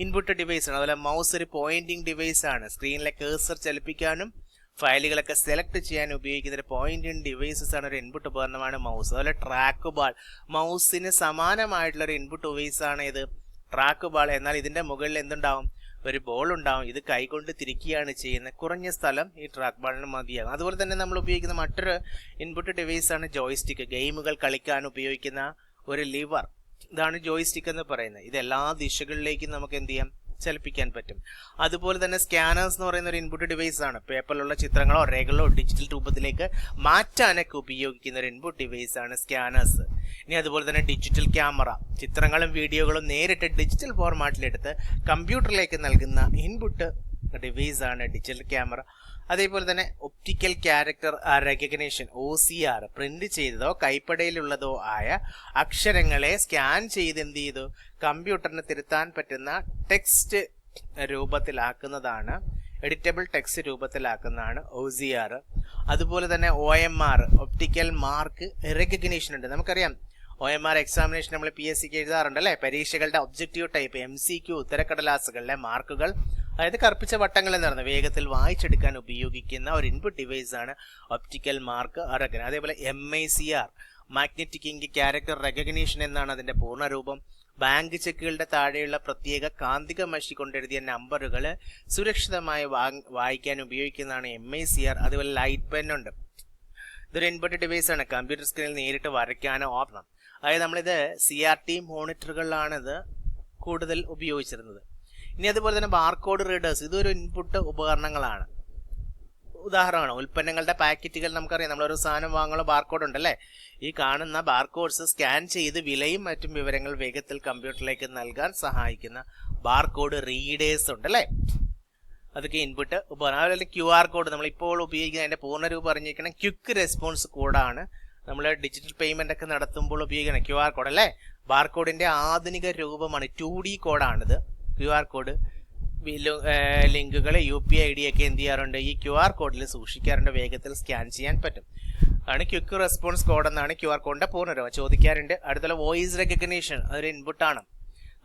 ഇൻപുട്ട് ഡിവൈസ് ആണ്. അതുപോലെ മൗസ് ഒരു പോയിന്റിംഗ് ഡിവൈസ് ആണ്, സ്ക്രീനിലെ കേഴ്സർ ചലിപ്പിക്കാനും ഫയലുകളൊക്കെ സെലക്ട് ചെയ്യാൻ ഉപയോഗിക്കുന്ന ഒരു പോയിന്റിംഗ് ഡിവൈസസ് ആണ്, ഒരു ഇൻപുട്ട് ഉപകരണമാണ് മൗസ്. അതുപോലെ ട്രാക്ക് ബാൾ, മൗസിന് സമാനമായിട്ടുള്ള ഒരു ഇൻപുട്ട് ഡിവൈസ് ആണ് ഇത് ട്രാക്ക് ബാൾ. എന്നാൽ ഇതിന്റെ മുകളിൽ എന്തുണ്ടാവും? ഒരു ബോൾ ഉണ്ടാവും. ഇത് കൈകൊണ്ട് തിരിക്കുകയാണ് ചെയ്യുന്നത്. കുറഞ്ഞ സ്ഥലം ഈ ട്രാക്ക് ബാളിന് മതിയാകും. അതുപോലെ തന്നെ നമ്മൾ ഉപയോഗിക്കുന്ന മറ്റൊരു ഇൻപുട്ട് ഡിവൈസ് ആണ് ജോയ്സ്റ്റിക്ക്, ഗെയിമുകൾ കളിക്കാൻ ഉപയോഗിക്കുന്ന ഒരു ലിവർ, ഇതാണ് ജോയിസ്റ്റിക് എന്ന് പറയുന്നത്. ഇത് എല്ലാ ദിശകളിലേക്കും നമുക്ക് എന്ത് ചെയ്യാം, ചലിപ്പിക്കാൻ പറ്റും. അതുപോലെ തന്നെ സ്കാനേഴ്സ് എന്ന് പറയുന്ന ഒരു ഇൻപുട്ട് ഡിവൈസ് ആണ്. പേപ്പറിലുള്ള ചിത്രങ്ങളോ രേഖകളോ ഡിജിറ്റൽ രൂപത്തിലേക്ക് മാറ്റാനൊക്കെ ഉപയോഗിക്കുന്ന ഒരു ഇൻപുട്ട് ഡിവൈസ് ആണ് സ്കാനേഴ്സ്. ഇനി അതുപോലെ തന്നെ ഡിജിറ്റൽ ക്യാമറ, ചിത്രങ്ങളും വീഡിയോകളും നേരിട്ട് ഡിജിറ്റൽ ഫോർമാറ്റിലെടുത്ത് കമ്പ്യൂട്ടറിലേക്ക് നൽകുന്ന ഇൻപുട്ട് ഡിവൈസ് ആണ് ഡിജിറ്റൽ ക്യാമറ. അതേപോലെ തന്നെ optical character recognition OCR, print ചെയ്തതോ കൈപ്പടയിലുള്ളതോ ആയ അക്ഷരങ്ങളെ സ്കാൻ ചെയ്ത് എന്ത് ചെയ്തു, കമ്പ്യൂട്ടറിന് തിരുത്താൻ പറ്റുന്ന ടെക്സ്റ്റ് രൂപത്തിലാക്കുന്നതാണ്, എഡിറ്റബിൾ ടെക്സ്റ്റ് രൂപത്തിലാക്കുന്നതാണ് OCR. അതുപോലെ തന്നെ OMR, ഒപ്റ്റിക്കൽ മാർക്ക് റെക്കഗ്നേഷൻ ഉണ്ട്. നമുക്കറിയാം OMR എക്സാമിനേഷൻ നമ്മൾ PSCക്ക് എഴുതാറുണ്ട് അല്ലേ. പരീക്ഷകളുടെ ഒബ്ജക്റ്റീവ് ടൈപ്പ് MCQ ഉത്തരക്കടലാസുകളിലെ മാർക്കുകൾ, അതായത് കറുപ്പിച്ച വട്ടങ്ങൾ എന്ന് പറയുന്നത് വേഗത്തിൽ വായിച്ചെടുക്കാൻ ഉപയോഗിക്കുന്ന ഒരു ഇൻപുട്ട് ഡിവൈസ് ആണ് ഒപ്റ്റിക്കൽ മാർക്ക് റെക്കഗ്നേഷൻ. അതേപോലെ MICR, magnetic ink character recognition എന്നാണ് അതിന്റെ പൂർണ്ണരൂപം. ബാങ്ക് ചെക്കുകളുടെ താഴെയുള്ള പ്രത്യേക കാന്തിക മഷി കൊണ്ടെഴുതിയ നമ്പറുകൾ സുരക്ഷിതമായി വായിക്കാൻ ഉപയോഗിക്കുന്നതാണ് MICR. അതുപോലെ ലൈറ്റ് പെൻ ഉണ്ട്. ഇതൊരു ഇൻപുട്ട് ഡിവൈസ് ആണ്, കമ്പ്യൂട്ടർ സ്ക്രീനിൽ നേരിട്ട് വരയ്ക്കാനോ ഓർക്കണം. അതായത് നമ്മളിത് CRT മോണിറ്ററുകളിലാണ് ഇത് കൂടുതൽ ഉപയോഗിച്ചിരുന്നത്. ഇനി അതുപോലെ തന്നെ ബാർകോഡ് റീഡേഴ്സ്, ഇതൊരു ഇൻപുട്ട് ഉപകരണങ്ങളാണ്. ഉദാഹരണമാണ് ഉൽപ്പന്നങ്ങളുടെ പാക്കറ്റുകൾ. നമുക്കറിയാം നമ്മളൊരു സാധനം വാങ്ങുന്ന ബാർകോഡ് ഉണ്ടല്ലേ. ഈ കാണുന്ന ബാർകോഡ്സ് സ്കാൻ ചെയ്ത് വിലയും മറ്റും വിവരങ്ങൾ വേഗത്തിൽ കമ്പ്യൂട്ടറിലേക്ക് നൽകാൻ സഹായിക്കുന്ന ബാർകോഡ് റീഡേഴ്സ് ഉണ്ട് അല്ലേ. അതൊക്കെ ഇൻപുട്ട് ഉപകരണം. അതുപോലെ QR കോഡ് നമ്മളിപ്പോൾ ഉപയോഗിക്കുന്ന അതിന്റെ പൂർണ്ണരൂപം അറിഞ്ഞിരിക്കണം, ക്വിക്ക് റെസ്പോൺസ് കോഡാണ്. നമ്മൾ ഡിജിറ്റൽ പേയ്മെന്റ് ഒക്കെ നടത്തുമ്പോൾ ഉപയോഗിക്കണം QR കോഡ് അല്ലേ. ബാർകോഡിന്റെ ആധുനിക രൂപമാണ്, 2D കോഡാണിത്. QR കോഡ് ലിങ്കുകൾ UPI ID ഒക്കെ എന്ത് ചെയ്യാറുണ്ട്, ഈ QR കോഡിൽ സൂക്ഷിക്കാറുണ്ട്, വേഗത്തിൽ സ്കാൻ ചെയ്യാൻ പറ്റും. ആണ് ക്വിക്ക് റെസ്പോൺസ് കോഡ് എന്നാണ് QR കോഡിന്റെ പൂർണ്ണരൂപം. ചോദിക്കാറുണ്ട്. അടുത്തുള്ള വോയിസ് റെക്കഗ്നേഷൻ, അതൊരു ഇൻപുട്ടാണ്.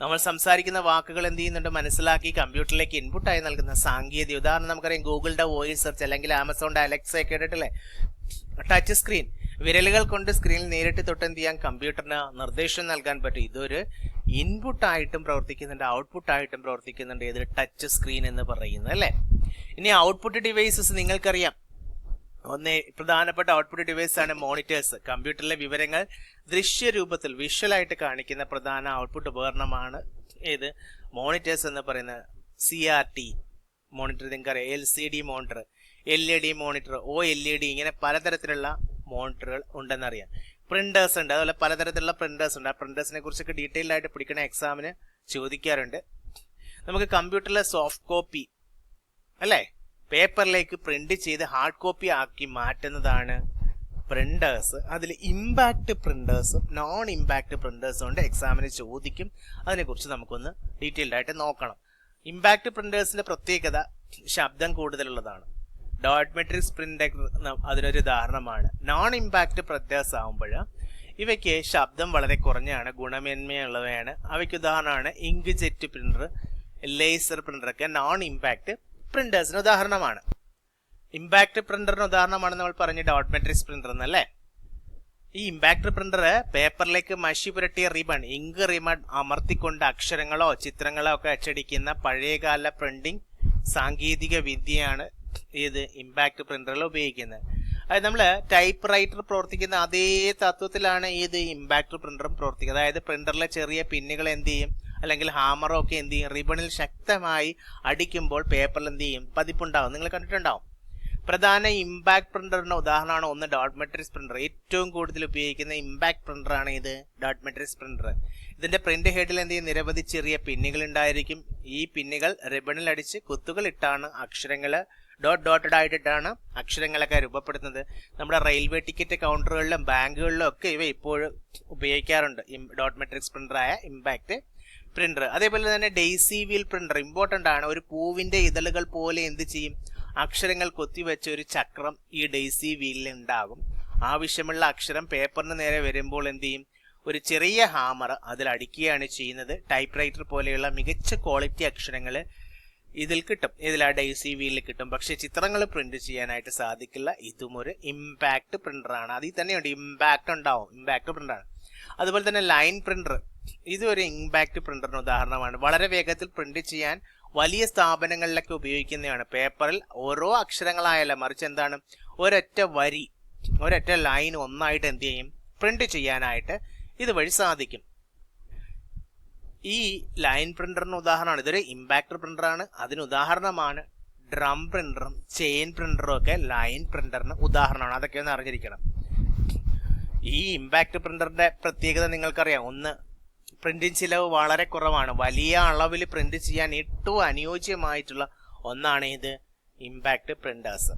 നമ്മൾ സംസാരിക്കുന്ന വാക്കുകൾ എന്ത് ചെയ്യുന്നുണ്ട്, മനസ്സിലാക്കി കമ്പ്യൂട്ടറിലേക്ക് ഇൻപുട്ടായി നൽകുന്ന സാങ്കേതിക. ഉദാഹരണം നമുക്കറിയാം ഗൂഗിളിന്റെ വോയിസ് സെർച്ച് അല്ലെങ്കിൽ ആമസോണിന്റെ അലക്സ ഒക്കെ കേട്ടിട്ടില്ലേ. ടച്ച് സ്ക്രീൻ, വിരലുകൾ കൊണ്ട് സ്ക്രീനിൽ നേരിട്ട് തൊട്ട് എന്ത് ചെയ്യാൻ കമ്പ്യൂട്ടറിന് നിർദ്ദേശം നൽകാൻ പറ്റും. ഇതൊരു ഇൻപുട്ടായിട്ടും പ്രവർത്തിക്കുന്നുണ്ട്, ഔട്ട്പുട്ടായിട്ടും പ്രവർത്തിക്കുന്നുണ്ട്. ഇത് ടച്ച് സ്ക്രീൻ എന്ന് പറയുന്നത് അല്ലേ. ഇനി ഔട്ട്പുട്ട് ഡിവൈസസ് നിങ്ങൾക്കറിയാം. ഒന്ന് പ്രധാനപ്പെട്ട ഔട്ട്പുട്ട് ഡിവൈസ് ആണ് മോണിറ്റേഴ്സ്. കമ്പ്യൂട്ടറിലെ വിവരങ്ങൾ ദൃശ്യരൂപത്തിൽ വിഷ്വലായിട്ട് കാണിക്കുന്ന പ്രധാന ഔട്ട്പുട്ട് ഉപകരണമാണ് ഏത്, മോണിറ്റേഴ്സ് എന്ന് പറയുന്നത്. CRT മോണിറ്റർ നിങ്ങൾക്കറിയാം, LCD monitor, LED monitor, OLED, ഇങ്ങനെ പലതരത്തിലുള്ള മോണിറ്ററുകൾ ഉണ്ടെന്നറിയാം. പ്രിന്റേഴ്സ് ഉണ്ട്, അതുപോലെ പലതരത്തിലുള്ള പ്രിന്റേഴ്സ് ഉണ്ട്. ആ പ്രിന്റേഴ്സിനെ കുറിച്ചൊക്കെ ഡീറ്റെയിൽ ആയിട്ട് പഠിക്കണ എക്സാമിന് ചോദിക്കാറുണ്ട്. നമുക്ക് കമ്പ്യൂട്ടറിലെ സോഫ്റ്റ് കോപ്പി അല്ലേ പേപ്പറിലേക്ക് പ്രിന്റ് ചെയ്ത് ഹാർഡ് കോപ്പി ആക്കി മാറ്റുന്നതാണ് പ്രിന്റേഴ്സ്. അതിൽ ഇമ്പാക്ട് പ്രിന്റേഴ്സും നോൺ ഇമ്പാക്ട് പ്രിന്റേഴ്സും ഉണ്ട്, എക്സാമിന് ചോദിക്കും. അതിനെക്കുറിച്ച് നമുക്കൊന്ന് ഡീറ്റെയിൽഡ് ആയിട്ട് നോക്കണം. ഇമ്പാക്ട് പ്രിന്റേഴ്സിന്റെ പ്രത്യേകത ശബ്ദം കൂടുതലുള്ളതാണ്. ഡോട്ട് മെട്രിക്സ് പ്രിന്റർ അതിനൊരു ഉദാഹരണമാണ്. നോൺ ഇമ്പാക്ട് പ്രിന്റേഴ്സ് ആകുമ്പോൾ ഇവയ്ക്ക് ശബ്ദം വളരെ കുറഞ്ഞാണ്, ഗുണമേന്മയുള്ളവയാണ്. അവയ്ക്ക് ഉദാഹരണമാണ് ഇങ്ക് ജെറ്റ് പ്രിന്റർ, ലേസർ പ്രിന്ററൊക്കെ നോൺ ഇമ്പാക്ട് പ്രിന്റേഴ്സിന് ഉദാഹരണമാണ്. ഇമ്പാക്ട് പ്രിന്ററിന് ഉദാഹരണമാണ് നമ്മൾ പറഞ്ഞ ഡോട്ട് മെട്രിക്സ് പ്രിന്റർ എന്നല്ലേ. ഈ ഇമ്പാക്ട് പ്രിന്റർ പേപ്പറിലേക്ക് മഷി പുരട്ടിയ റിബൺ, ഇങ്ക് റിബൺ അമർത്തിക്കൊണ്ട് അക്ഷരങ്ങളോ ചിത്രങ്ങളോ ഒക്കെ അച്ചടിക്കുന്ന പഴയകാല പ്രിന്റിംഗ് സാങ്കേതിക വിദ്യയാണ് ഇത് ഇമ്പാക്ട് പ്രിന്ററിൽ ഉപയോഗിക്കുന്നത്. അതായത് നമ്മൾ ടൈപ്പ് റൈറ്റർ പ്രവർത്തിക്കുന്ന അതേ തത്വത്തിലാണ് ഇത് ഇമ്പാക്ട് പ്രിന്ററും പ്രവർത്തിക്കുന്നത്. അതായത് പ്രിന്ററിലെ ചെറിയ പിന്നുകൾ എന്ത് ചെയ്യും, അല്ലെങ്കിൽ ഹാമറോ ഒക്കെ എന്ത് ചെയ്യും, റിബണിൽ ശക്തമായി അടിക്കുമ്പോൾ പേപ്പറിൽ എന്ത് ചെയ്യും, പതിപ്പുണ്ടാവും. നിങ്ങൾ കണ്ടിട്ടുണ്ടാവും. പ്രധാന ഇമ്പാക്ട് പ്രിന്ററിന്റെ ഉദാഹരണമാണ് ഒന്ന് ഡോട്ട് മെട്രിക്സ് പ്രിന്റർ. ഏറ്റവും കൂടുതൽ ഉപയോഗിക്കുന്ന ഇമ്പാക്ട് പ്രിന്റർ ആണ് ഇത് ഡോട്ട് മെട്രിക്സ് പ്രിന്റർ. ഇതിന്റെ പ്രിന്റ് ഹെഡിൽ എന്ത് ചെയ്യും, നിരവധി ചെറിയ പിന്നുകൾ ഉണ്ടായിരിക്കും. ഈ പിന്നുകൾ റിബണിൽ അടിച്ച് കുത്തുകൾ ഇട്ടാണ് അക്ഷരങ്ങൾ ഡോട്ടഡ് ആയിട്ടിട്ടാണ് അക്ഷരങ്ങളൊക്കെ രൂപപ്പെടുത്തുന്നത്. നമ്മുടെ റെയിൽവേ ടിക്കറ്റ് കൗണ്ടറുകളിലും ബാങ്കുകളിലും ഒക്കെ ഇവ ഇപ്പോഴും ഉപയോഗിക്കാറുണ്ട്, ഡോട്ട് മെട്രിക്സ് പ്രിന്ററായ ഇമ്പാക്ട് പ്രിന്റർ. അതേപോലെ തന്നെ ഡെയ്സി വീൽ പ്രിന്റർ ഇമ്പോർട്ടന്റ് ആണ്. ഒരു പൂവിന്റെ ഇതളുകൾ പോലെ എന്ത് ചെയ്യും, അക്ഷരങ്ങൾ കൊത്തിവെച്ച ഒരു ചക്രം ഈ ഡെയ്സി വീലിൽ ഉണ്ടാകും. ആവശ്യമുള്ള അക്ഷരം പേപ്പറിന് നേരെ വരുമ്പോൾ എന്ത് ചെയ്യും, ഒരു ചെറിയ ഹാമർ അതിൽ അടിക്കുകയാണ് ചെയ്യുന്നത്. ടൈപ്പ് റൈറ്റർ പോലെയുള്ള മികച്ച ക്വാളിറ്റി അക്ഷരങ്ങൾ ഇതിൽ കിട്ടും, ഇതിൽ ആ ഡെയ്സി വീലിൽ കിട്ടും. പക്ഷെ ചിത്രങ്ങൾ പ്രിന്റ് ചെയ്യാനായിട്ട് സാധിക്കില്ല. ഇതും ഒരു ഇമ്പാക്ട് പ്രിന്ററാണ്. അതിൽ തന്നെയുണ്ട് ഇമ്പാക്ട് ഉണ്ടാവും, ഇമ്പാക്ട് പ്രിന്ററാണ്. അതുപോലെ തന്നെ ലൈൻ പ്രിന്റർ, ഇതൊരു ഇമ്പാക്ട് പ്രിന്ററിന് ഉദാഹരണമാണ്. വളരെ വേഗത്തിൽ പ്രിന്റ് ചെയ്യാൻ വലിയ സ്ഥാപനങ്ങളിലൊക്കെ ഉപയോഗിക്കുന്നതാണ്. പേപ്പറിൽ ഓരോ അക്ഷരങ്ങളായല്ല, മറിച്ച് എന്താണ്, ഒരൊറ്റ വരി, ഒരൊറ്റ ലൈൻ ഒന്നായിട്ട് എന്ത് ചെയ്യും, പ്രിന്റ് ചെയ്യാനായിട്ട് ഇതുവഴി സാധിക്കും. ഈ ലൈൻ പ്രിന്ററിന് ഉദാഹരണമാണ്, ഇതൊരു ഇമ്പാക്ട് പ്രിന്ററാണ്, അതിന് ഉദാഹരണമാണ് ഡ്രം പ്രിന്ററും ചെയിൻ പ്രിന്ററും ഒക്കെ ലൈൻ പ്രിന്ററിന് ഉദാഹരണമാണ്. അതൊക്കെ ഒന്ന് അറിഞ്ഞിരിക്കണം. ഈ ഇമ്പാക്ട് പ്രിന്ററിന്റെ പ്രത്യേകത നിങ്ങൾക്കറിയാം. ഒന്ന്, പ്രിന്റിംഗ് ചിലവ് വളരെ കുറവാണ്. വലിയ അളവിൽ പ്രിന്റ് ചെയ്യാൻ ഏറ്റവും അനുയോജ്യമായിട്ടുള്ള ഒന്നാണ് ഇത് ഇമ്പാക്ട് പ്രിന്റേഴ്സ്.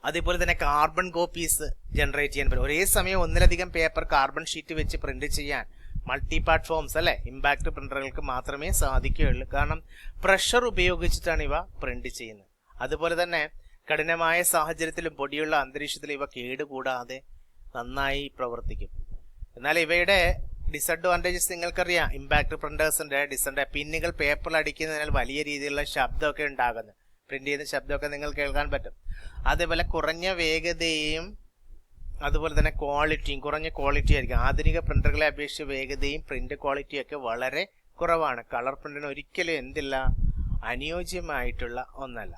അതേപോലെ തന്നെ കാർബൺ കോപ്പീസ് ജനറേറ്റ് ചെയ്യാൻ പറ്റും. ഒരേ സമയം ഒന്നിലധികം പേപ്പർ കാർബൺ ഷീറ്റ് വെച്ച് പ്രിന്റ് ചെയ്യാൻ മൾട്ടി പ്ലാറ്റ്ഫോംസ് അല്ലെ ഇമ്പാക്ട് പ്രിന്ററുകൾക്ക് മാത്രമേ സാധിക്കുകയുള്ളൂ. കാരണം പ്രഷർ ഉപയോഗിച്ചിട്ടാണ് ഇവ പ്രിന്റ് ചെയ്യുന്നത്. അതുപോലെ തന്നെ കഠിനമായ സാഹചര്യത്തിലും പൊടിയുള്ള അന്തരീക്ഷത്തിലും ഇവ കേടുകൂടാതെ നന്നായി പ്രവർത്തിക്കും. എന്നാൽ ഇവയുടെ ഡിസഡ്വാൻറ്റേജസ് നിങ്ങൾക്കറിയാം. ഇമ്പാക്ട് പ്രിന്റേഴ്സിന്റെ പിന്നുകൾ പേപ്പറിൽ അടിക്കുന്നതിനാൽ വലിയ രീതിയിലുള്ള ശബ്ദമൊക്കെ ഉണ്ടാകുന്നു. പ്രിന്റ് ചെയ്യുന്ന ശബ്ദമൊക്കെ നിങ്ങൾ കേൾക്കാൻ പറ്റും. അതേപോലെ കുറഞ്ഞ വേഗതയും അതുപോലെ തന്നെ ക്വാളിറ്റിയും കുറഞ്ഞ ക്വാളിറ്റി ആയിരിക്കും. ആധുനിക പ്രിന്ററുകളെ അപേക്ഷിച്ച് വേഗതയും പ്രിന്റ് ക്വാളിറ്റിയും ഒക്കെ വളരെ കുറവാണ്. കളർ പ്രിന്റിന് ഒരിക്കലും എന്തില്ല, അനുയോജ്യമായിട്ടുള്ള ഒന്നല്ല.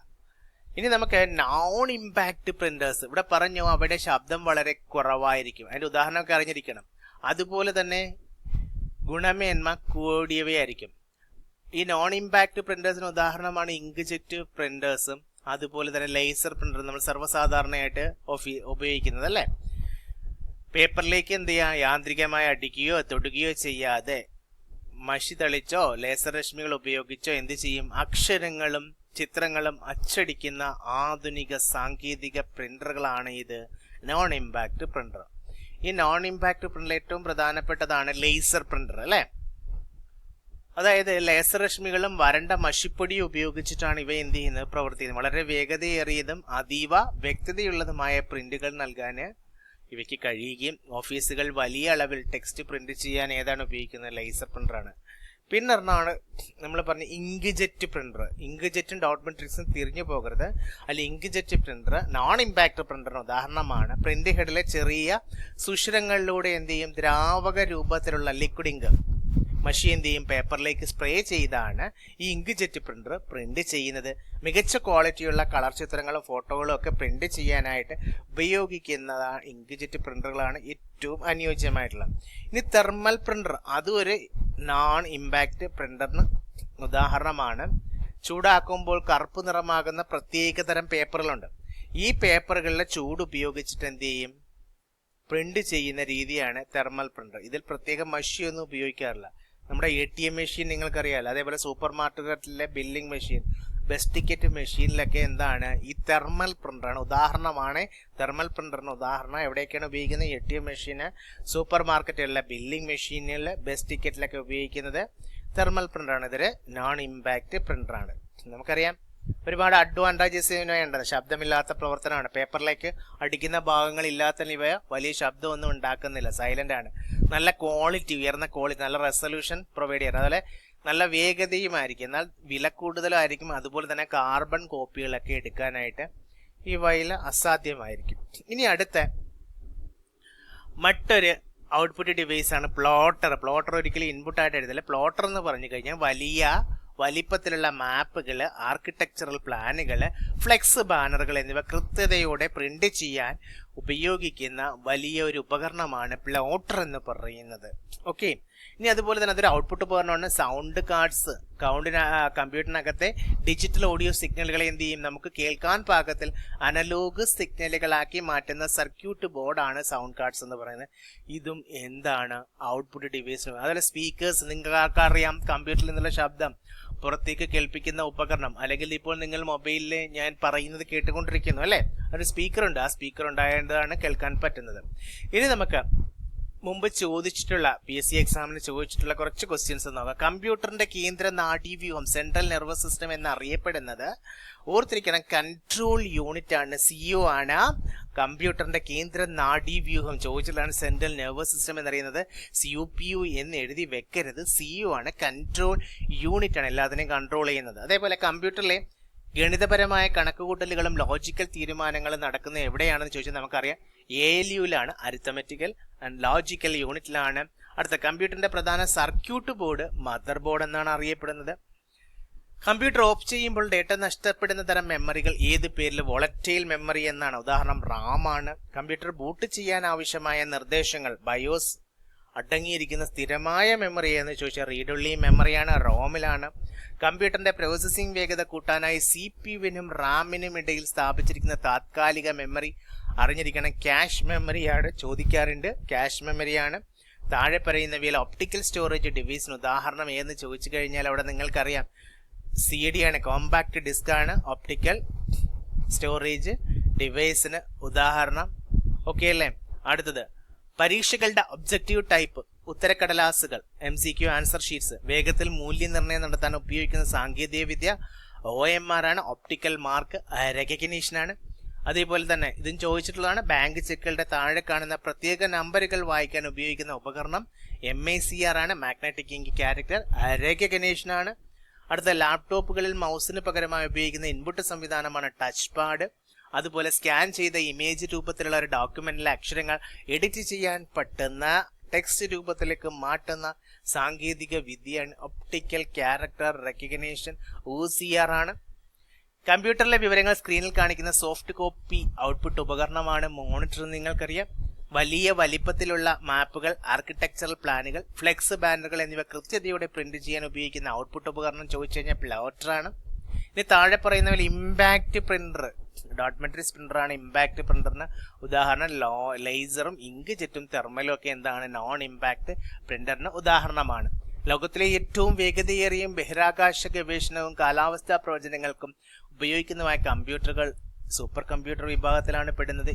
ഇനി നമുക്ക് നോൺ ഇമ്പാക്ട് പ്രിന്റേഴ്സ്. ഇവിടെ പറഞ്ഞു അവയുടെ ശബ്ദം വളരെ കുറവായിരിക്കും. അതിന്റെ ഉദാഹരണമൊക്കെ അറിഞ്ഞിരിക്കണം. അതുപോലെ തന്നെ ഗുണമേന്മ കൂടിയവയായിരിക്കും. ഈ നോൺ ഇമ്പാക്ട് പ്രിന്റേഴ്സിന് ഉദാഹരണമാണ് ഇങ്ക് ജെറ്റ് പ്രിന്റേഴ്സും അതുപോലെ തന്നെ ലേസർ പ്രിന്റർ നമ്മൾ സർവ്വസാധാരണയായിട്ട് ഉപയോഗിക്കുന്നത് അല്ലേ. പേപ്പറിലേക്ക് എന്ത് ചെയ്യാം, യാന്ത്രികമായി അടിക്കുകയോ തൊടുകയോ ചെയ്യാതെ മഷി തളിച്ചോ ലേസർ രശ്മികൾ ഉപയോഗിച്ചോ എന്ത് ചെയ്യും, അക്ഷരങ്ങളും ചിത്രങ്ങളും അച്ചടിക്കുന്ന ആധുനിക സാങ്കേതിക പ്രിന്ററുകളാണ് ഇത് നോൺ ഇമ്പാക്ട് പ്രിന്റർ. ഈ നോൺ ഇമ്പാക്ട് പ്രിന്ററിൽ ഏറ്റവും പ്രധാനപ്പെട്ടതാണ് ലേസർ പ്രിന്റർ അല്ലേ. അതായത് ലേസർ രശ്മികളും വരണ്ട മഷിപ്പൊടിയും ഉപയോഗിച്ചിട്ടാണ് ഇവ എന്ത് ചെയ്യുന്നത്, പ്രവർത്തിക്കുന്നത്. വളരെ വേഗതയേറിയതും അതീവ വ്യക്തതയുള്ളതുമായ പ്രിന്റുകൾ നൽകാൻ ഇവയ്ക്ക് കഴിയുകയും ഓഫീസുകൾ വലിയ അളവിൽ ടെക്സ്റ്റ് പ്രിന്റ് ചെയ്യാൻ ഏതാണ് ഉപയോഗിക്കുന്നത്, ലേസർ പ്രിന്ററാണ്. പിന്നെ ഒരെണ്ണമാണ് നമ്മൾ പറഞ്ഞ ഇങ്ക് ജെറ്റ് പ്രിന്റർ. ഇങ്ക് ജെറ്റും ഡോട്ട് മെട്രിക്സും തിരിഞ്ഞു പോകരുത്. അതിൽ ink jet printer non impact പ്രിന്ററിന് ഉദാഹരണമാണ്. പ്രിന്റ് ഹെഡിലെ ചെറിയ സുഷിരങ്ങളിലൂടെ എന്ത് ചെയ്യും, ദ്രാവക രൂപത്തിലുള്ള ലിക്വിഡ് ഇങ്ക് മഷി എന്ത് ചെയ്യും, പേപ്പറിലേക്ക് സ്പ്രേ ചെയ്താണ് ഈ ഇങ്ക് ജെറ്റ് പ്രിന്റർ പ്രിന്റ് ചെയ്യുന്നത്. മികച്ച ക്വാളിറ്റിയുള്ള കളർ ചിത്രങ്ങളും ഫോട്ടോകളും ഒക്കെ പ്രിന്റ് ചെയ്യാനായിട്ട് ഉപയോഗിക്കുന്ന ഇങ്ക് ജെറ്റ് പ്രിന്ററുകളാണ് ഏറ്റവും അനുയോജ്യമായിട്ടുള്ളത്. ഇനി തെർമൽ പ്രിന്റർ, അതും ഒരു നോൺ ഇമ്പാക്ട് പ്രിന്ററിന് ഉദാഹരണമാണ്. ചൂടാക്കുമ്പോൾ കറുപ്പ് നിറമാകുന്ന പ്രത്യേക തരം പേപ്പറുകളുണ്ട്. ഈ പേപ്പറുകളിലെ ചൂട് ഉപയോഗിച്ചിട്ട് എന്ത് ചെയ്യും, പ്രിന്റ് ചെയ്യുന്ന രീതിയാണ് തെർമൽ പ്രിന്റർ. ഇതിൽ പ്രത്യേക മഷിയൊന്നും ഉപയോഗിക്കാറില്ല. നമ്മുടെ ATM മെഷീൻ നിങ്ങൾക്കറിയാമല്ലോ. അതേപോലെ സൂപ്പർ മാർക്കറ്റിലെ ബില്ലിംഗ് മെഷീൻ, ബസ് ടിക്കറ്റ് മെഷീനിലൊക്കെ എന്താണ്, ഈ തെർമൽ പ്രിന്ററാണ് ഉദാഹരണമാണ്. തെർമൽ പ്രിന്ററിന് ഉദാഹരണം എവിടെയൊക്കെയാണ് ഉപയോഗിക്കുന്നത്, ATM മെഷീന്, സൂപ്പർ മാർക്കറ്റുകളിലെ ബില്ലിംഗ് മെഷീനിൽ, ബസ് ടിക്കറ്റിലൊക്കെ ഉപയോഗിക്കുന്നത് തെർമൽ പ്രിന്ററാണ്. ഇതൊരു നോൺ ഇമ്പാക്ട് പ്രിന്ററാണ്. നമുക്കറിയാം ഒരുപാട് അഡ്വാൻറ്റേജസ് ഇതിനുണ്ട്. ശബ്ദമില്ലാത്ത പ്രവർത്തനമാണ്. പേപ്പറിലേക്ക് അടിക്കുന്ന ഭാഗങ്ങളില്ലാത്ത ഇവ വലിയ ശബ്ദമൊന്നും ഉണ്ടാക്കുന്നില്ല, സൈലന്റ് ആണ്. നല്ല ക്വാളിറ്റി, ഉയർന്ന ക്വാളിറ്റി, നല്ല റെസൊല്യൂഷൻ പ്രൊവൈഡ് ചെയ്യാറ്. അതുപോലെ നല്ല വേഗതയുമായിരിക്കും, എന്നാൽ വില കൂടുതലായിരിക്കും. അതുപോലെ തന്നെ കാർബൺ കോപ്പികളൊക്കെ എടുക്കാനായിട്ട് ഇവയിൽ അസാധ്യമായിരിക്കും. ഇനി അടുത്ത മറ്റൊരു ഔട്ട്പുട്ട് ഡിവൈസ് ആണ് പ്ലോട്ടർ. പ്ലോട്ടർ ഒരിക്കലും ഇൻപുട്ടായിട്ട് എഴുതില്ല. പ്ലോട്ടർ എന്ന് പറഞ്ഞു കഴിഞ്ഞാൽ വലിയ വലിപ്പത്തിലുള്ള മാപ്പുകൾ, ആർക്കിടെക്ചറൽ പ്ലാനുകൾ, ഫ്ലെക്സ് ബാനറുകൾ എന്നിവ കൃത്യതയോടെ പ്രിന്റ് ചെയ്യാൻ ഉപയോഗിക്കുന്ന വലിയൊരു ഉപകരണമാണ് പ്ലോട്ടർ എന്ന് പറയുന്നത്. ഓക്കെ, ഇനി അതുപോലെ തന്നെ അതൊരു ഔട്ട്പുട്ട് ഉപകരണമാണ്. സൗണ്ട് കാർഡ്സ്, കമ്പ്യൂട്ടറിനകത്തെ ഡിജിറ്റൽ ഓഡിയോ സിഗ്നലുകളെ എന്ത് ചെയ്യും, നമുക്ക് കേൾക്കാൻ പാകത്തിൽ അനലോഗ് സിഗ്നലുകളാക്കി മാറ്റുന്ന സർക്യൂട്ട് ബോർഡാണ് സൗണ്ട് കാർഡ്സ് എന്ന് പറയുന്നത്. ഇതും എന്താണ്, ഔട്ട്പുട്ട് ഡിവൈസ്. അതുപോലെ സ്പീക്കേഴ്സ്, നിങ്ങൾക്ക് അറിയാം കമ്പ്യൂട്ടറിൽ നിന്നുള്ള ശബ്ദം പുറത്തേക്ക് കേൾപ്പിക്കുന്ന ഉപകരണം. അല്ലെങ്കിൽ ഇപ്പോൾ നിങ്ങൾ മൊബൈലിൽ ഞാൻ പറയുന്നത് കേട്ടുകൊണ്ടിരിക്കുന്നു അല്ലേ, ഒരു സ്പീക്കർ ഉണ്ട്. ആ സ്പീക്കർ ഉണ്ടായതാണ് കേൾക്കാൻ പറ്റുന്നത്. ഇനി നമുക്ക് മുമ്പ് ചോദിച്ചിട്ടുള്ള PSC എക്സാമിന് ചോദിച്ചിട്ടുള്ള കുറച്ച് ക്വസ്റ്റ്യൻസ് നോക്കാം. കമ്പ്യൂട്ടറിന്റെ കേന്ദ്ര നാഡീവ്യൂഹം, സെൻട്രൽ നെർവസ് സിസ്റ്റം എന്നറിയപ്പെടുന്നത്, ഓർത്തിരിക്കണം, കൺട്രോൾ യൂണിറ്റ് ആണ്, CO ആണ് കമ്പ്യൂട്ടറിന്റെ കേന്ദ്ര നാഡീവ്യൂഹം. ചോദിച്ചിട്ടുള്ളതാണ് സെൻട്രൽ നെർവസ് സിസ്റ്റം എന്നറിയുന്നത്. CPU എന്ന് എഴുതി വെക്കരുത്. CO ആണ്, കൺട്രോൾ യൂണിറ്റ് ആണ് എല്ലാത്തിനെയും കൺട്രോൾ ചെയ്യുന്നത്. അതേപോലെ കമ്പ്യൂട്ടറിലെ ഗണിതപരമായ കണക്കുകൂട്ടലുകളും ലോജിക്കൽ തീരുമാനങ്ങളും നടക്കുന്നത് എവിടെയാണെന്ന് ചോദിച്ചാൽ നമുക്കറിയാം ALUലാണ്, അരിത്തമെറ്റിക്കൽ ആൻഡ് ലോജിക്കൽ യൂണിറ്റിലാണ്. അടുത്ത കമ്പ്യൂട്ടറിന്റെ പ്രധാന സർക്യൂട്ട് ബോർഡ് മദർ ബോർഡ് എന്നാണ് അറിയപ്പെടുന്നത്. കമ്പ്യൂട്ടർ ഓഫ് ചെയ്യുമ്പോൾ ഡേറ്റ നഷ്ടപ്പെടുന്ന തരം മെമ്മറികൾ ഏത് പേരിൽ, വോളറ്റൈൽ മെമ്മറി എന്നാണ്. ഉദാഹരണം RAM ആണ്. കമ്പ്യൂട്ടർ ബൂട്ട് ചെയ്യാൻ ആവശ്യമായ നിർദ്ദേശങ്ങൾ, ബയോസ്. അടങ്ങിയിരിക്കുന്ന സ്ഥിരമായ മെമ്മറി എന്ന് ചോദിച്ചാൽ റീഡ് ഒൺലി മെമ്മറിയാണ്, റോമിലാണ്. കമ്പ്യൂട്ടറിന്റെ പ്രോസസ്സിംഗ് വേഗത കൂട്ടാനായി CPU-വിനും റാമിനും ഇടയിൽ സ്ഥാപിച്ചിരിക്കുന്ന താത്കാലിക മെമ്മറി അറിഞ്ഞിരിക്കണം. ക്യാഷ് മെമ്മറിയാണ് ചോദിക്കാറുണ്ട്, ക്യാഷ് മെമ്മറിയാണ്. താഴെ പറയുന്നവയിൽ ഒപ്റ്റിക്കൽ സ്റ്റോറേജ് ഡിവൈസിന് ഉദാഹരണം ഏതെന്ന് ചോദിച്ചു കഴിഞ്ഞാൽ അവിടെ നിങ്ങൾക്കറിയാം CD ആണ്, കോമ്പാക്ട് ഡിസ്ക് ആണ് ഒപ്റ്റിക്കൽ സ്റ്റോറേജ് ഡിവൈസിന് ഉദാഹരണം. ഓക്കെ അല്ലേ? അടുത്തത് പരീക്ഷകളുടെ ഒബ്ജക്റ്റീവ് ടൈപ്പ് ഉത്തരക്കടലാസുകൾ MCQ ആൻസർ ഷീറ്റ്സ് വേഗത്തിൽ മൂല്യനിർണ്ണയം നടത്താൻ ഉപയോഗിക്കുന്ന സാങ്കേതിക വിദ്യ OMR ആണ്, ഒപ്റ്റിക്കൽ മാർക്ക് റെക്കഗ്നീഷൻ ആണ്. അതേപോലെ തന്നെ ഇതും ചോദിച്ചിട്ടുള്ളതാണ്. ബാങ്ക് ചെക്കുകളുടെ താഴെ കാണുന്ന പ്രത്യേക നമ്പറുകൾ വായിക്കാൻ ഉപയോഗിക്കുന്ന ഉപകരണം MICR ആണ്, മാഗ്നറ്റിക് ഇങ്ക് ക്യാരക്ടർ റെക്കഗ്നീഷൻ ആണ്. അടുത്ത ലാപ്ടോപ്പുകളിൽ മൗസിന് പകരമായി ഉപയോഗിക്കുന്ന ഇൻപുട്ട് സംവിധാനമാണ് ടച്ച് പാഡ്. അതുപോലെ സ്കാൻ ചെയ്ത ഇമേജ് രൂപത്തിലുള്ള ഒരു ഡോക്യുമെന്റിലെ അക്ഷരങ്ങൾ എഡിറ്റ് ചെയ്യാൻ പറ്റുന്ന ടെക്സ്റ്റ് രൂപത്തിലേക്ക് മാറ്റുന്ന സാങ്കേതിക വിദ്യയാണ് ഒപ്റ്റിക്കൽ ക്യാരക്ടർ റെക്കഗ്നീഷൻ OCR ആണ്. കമ്പ്യൂട്ടറിലെ വിവരങ്ങൾ സ്ക്രീനിൽ കാണിക്കുന്ന സോഫ്റ്റ് കോപ്പി ഔട്ട്പുട്ട് ഉപകരണമാണ് മോണിറ്റർ. നിങ്ങൾക്കറിയാം വലിയ വലിപ്പത്തിലുള്ള മാപ്പുകൾ, ആർക്കിടെക്ചറൽ പ്ലാനുകൾ, ഫ്ലെക്സ് ബാനറുകൾ എന്നിവ കൃത്യതയോടെ പ്രിന്റ് ചെയ്യാൻ ഉപയോഗിക്കുന്ന ഔട്ട്പുട്ട് ഉപകരണം ചോദിച്ചു കഴിഞ്ഞാൽ പ്ലോട്ടർ ആണ്. ഇനി താഴെ പറയുന്ന പോലെ impact printer, dot matrix printer ആണ് ഇമ്പാക്ട് പ്രിന്ററിന് ഉദാഹരണം. ലേസറും ഇങ്ക് ജെറ്റും തെർമലും ഒക്കെ എന്താണ് നോൺ ഇമ്പാക്ട് പ്രിന്ററിന് ഉദാഹരണമാണ്. ലോകത്തിലെ ഏറ്റവും വേഗതയേറിയ ബഹിരാകാശ ഗവേഷണവും കാലാവസ്ഥാ പ്രവചനങ്ങൾക്കും ഉപയോഗിക്കുന്നതുമായ കമ്പ്യൂട്ടറുകൾ സൂപ്പർ കമ്പ്യൂട്ടർ വിഭാഗത്തിലാണ് പെടുന്നത്.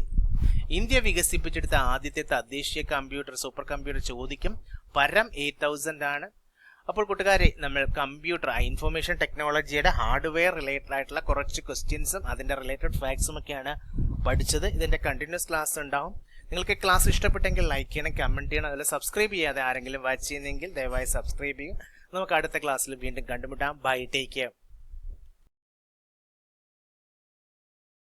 ഇന്ത്യ വികസിപ്പിച്ചെടുത്ത ആദ്യത്തെ തദ്ദേശീയ കമ്പ്യൂട്ടർ സൂപ്പർ കമ്പ്യൂട്ടർ ചോദിക്കും, പരം 8000 ആണ്. അപ്പോൾ കൂട്ടുകാരെ, നമ്മൾ കമ്പ്യൂട്ടർ ഇൻഫർമേഷൻ ടെക്നോളജിയുടെ ഹാർഡ്വെയർ റിലേറ്റഡ് ആയിട്ടുള്ള കുറച്ച് ക്വസ്റ്റ്യൻസും അതിന്റെ റിലേറ്റഡ് ഫാക്ട്സും ഒക്കെയാണ് പഠിച്ചത്. ഇതിന്റെ കണ്ടിന്യൂസ് ക്ലാസ് ഉണ്ടാവും. നിങ്ങൾക്ക് ക്ലാസ് ഇഷ്ടപ്പെട്ടെങ്കിൽ ലൈക്ക് ചെയ്യണം, കമന്റ് ചെയ്യണം. അതിൽ സബ്സ്ക്രൈബ് ചെയ്യാതെ ആരെങ്കിലും വാച്ച് ചെയ്യുന്നെങ്കിൽ ദയവായി സബ്സ്ക്രൈബ് ചെയ്യും. നമുക്ക് അടുത്ത ക്ലാസ്സിൽ വീണ്ടും കണ്ടുമുട്ടാം. Bye, take care.